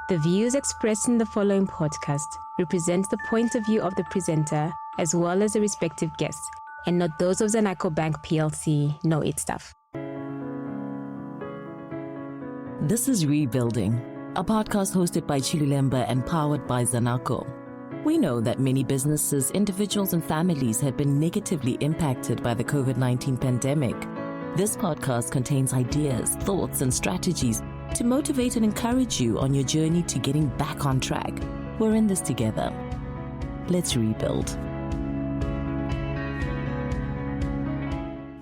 The views expressed in the following podcast represent the point of view of the presenter as well as the respective guests, and not those of Zanaco Bank PLC, nor its staff. This is Rebuilding, a podcast hosted by Chilulemba and powered by Zanaco. We know that many businesses, individuals, and families have been negatively impacted by the COVID-19 pandemic. This podcast contains ideas, thoughts, and strategies to motivate and encourage you on your journey to getting back on track. We're in this together. Let's rebuild.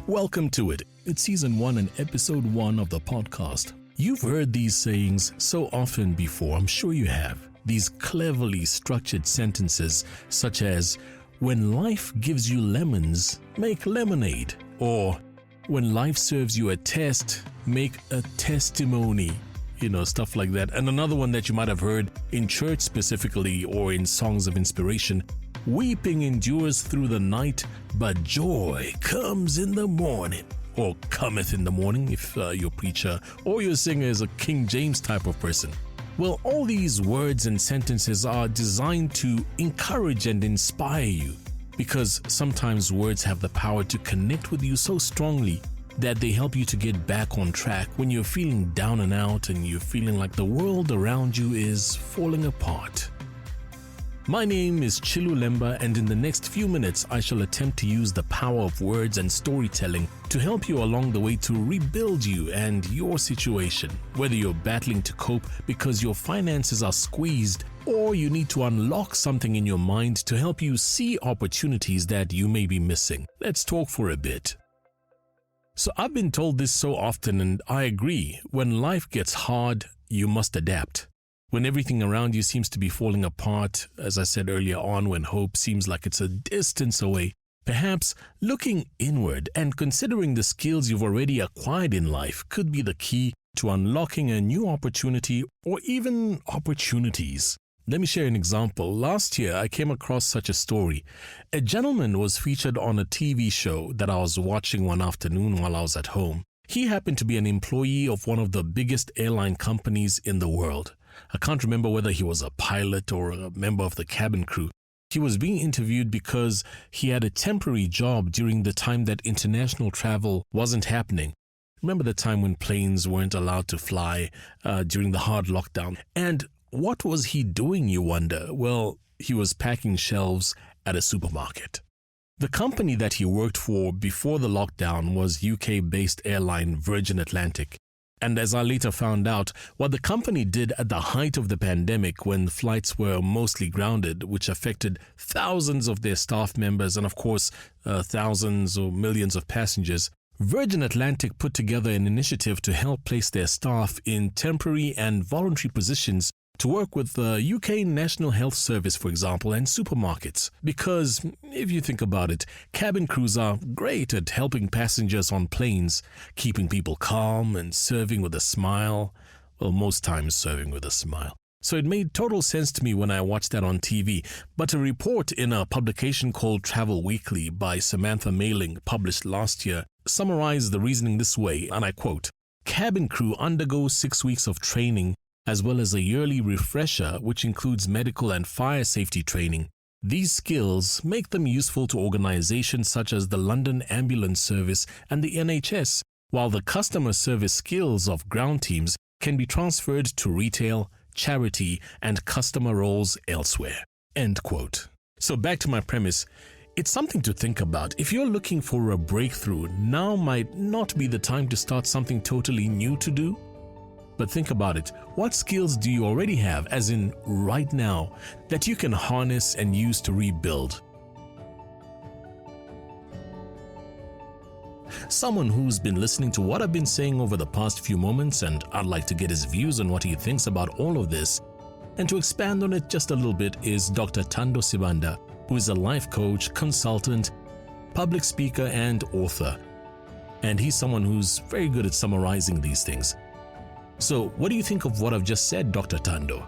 Welcome to it. It's season 1 and episode 1 of the podcast. You've heard these sayings so often before, I'm sure you have. These cleverly structured sentences such as, when life gives you lemons, make lemonade, or when life serves you a test, make a testimony, stuff like that. And another one that you might have heard in church specifically or in songs of inspiration, weeping endures through the night, but joy comes in the morning, or cometh in the morning if your preacher or your singer is a King James type of person. Well, all these words and sentences are designed to encourage and inspire you, because sometimes words have the power to connect with you so strongly that they help you to get back on track when you're feeling down and out and you're feeling like the world around you is falling apart. My name is Chilulemba, and in the next few minutes I shall attempt to use the power of words and storytelling to help you along the way to rebuild you and your situation, whether you're battling to cope because your finances are squeezed, or you need to unlock something in your mind to help you see opportunities that you may be missing. Let's talk for a bit. So I've been told this so often, and I agree. When life gets hard, you must adapt. When everything around you seems to be falling apart, as I said earlier on, when hope seems like it's a distance away, perhaps looking inward and considering the skills you've already acquired in life could be the key to unlocking a new opportunity or even opportunities. Let me share an example. Last year, I came across such a story. A gentleman was featured on a TV show that I was watching one afternoon while I was at home. He happened to be an employee of one of the biggest airline companies in the world. I can't remember whether he was a pilot or a member of the cabin crew. He was being interviewed because he had a temporary job during the time that international travel wasn't happening. Remember the time when planes weren't allowed to fly during the hard lockdown? And what was he doing, you wonder? Well, he was packing shelves at a supermarket. The company that he worked for before the lockdown was UK-based airline Virgin Atlantic. And as I later found out, what the company did at the height of the pandemic when flights were mostly grounded, which affected thousands of their staff members and of course thousands or millions of passengers, Virgin Atlantic put together an initiative to help place their staff in temporary and voluntary positions to work with the UK National Health Service, for example, and supermarkets. Because, if you think about it, cabin crews are great at helping passengers on planes, keeping people calm and serving with a smile. Well, most times serving with a smile. So it made total sense to me when I watched that on TV. But a report in a publication called Travel Weekly by Samantha Mailing, published last year, summarized the reasoning this way, and I quote, "Cabin crew undergo 6 weeks of training as well as a yearly refresher, which includes medical and fire safety training. These skills make them useful to organizations such as the London Ambulance Service and the NHS, while the customer service skills of ground teams can be transferred to retail, charity, and customer roles elsewhere." End quote. So back to my premise. It's something to think about. If you're looking for a breakthrough, now might not be the time to start something totally new to do. But think about it. What skills do you already have, as in right now, that you can harness and use to rebuild? Someone who's been listening to what I've been saying over the past few moments, and I'd like to get his views on what he thinks about all of this, and to expand on it just a little bit, is Dr. Thando Sibanda, who is a life coach, consultant, public speaker, and author. And he's someone who's very good at summarizing these things. So, what do you think of what I've just said, Dr. Thando?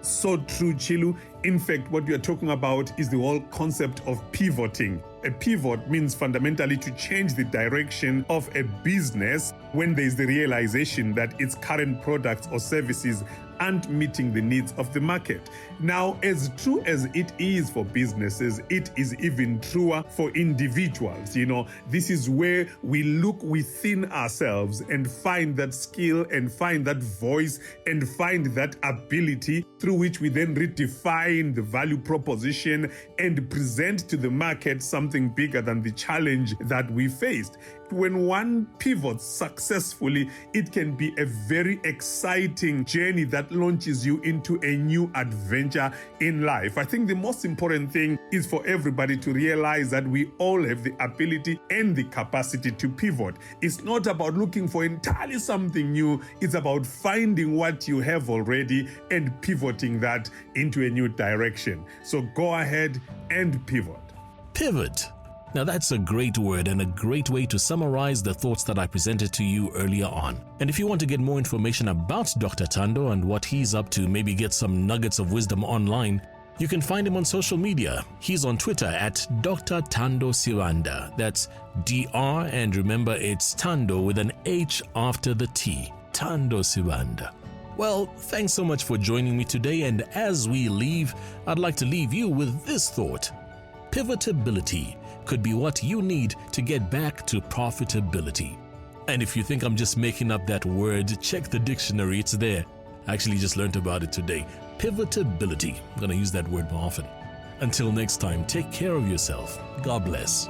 So true, Chilu. In fact, what we are talking about is the whole concept of pivoting. A pivot means fundamentally to change the direction of a business when there is the realization that its current products or services aren't meeting the needs of the market. Now, as true as it is for businesses, it is even truer for individuals. This is where we look within ourselves and find that skill and find that voice and find that ability through which we then redefine the value proposition and present to the market something bigger than the challenge that we faced. When one pivots successfully, it can be a very exciting journey that launches you into a new adventure in life. I think the most important thing is for everybody to realize that we all have the ability and the capacity to pivot. It's not about looking for entirely something new. It's about finding what you have already and pivoting that into a new direction. So go ahead and pivot. Pivot. Now that's a great word and a great way to summarize the thoughts that I presented to you earlier on. And if you want to get more information about Dr. Thando and what he's up to, maybe get some nuggets of wisdom online, you can find him on social media. He's on Twitter at Dr. Thando Sibanda. That's DR, and remember it's Thando with an H after the T. Thando Sibanda. Well, thanks so much for joining me today, and as we leave, I'd like to leave you with this thought. Pivotability could be what you need to get back to profitability. And if you think I'm just making up that word, check the dictionary, it's there. I actually just learned about it today. Pivotability. I'm going to use that word more often. Until next time, take care of yourself. God bless.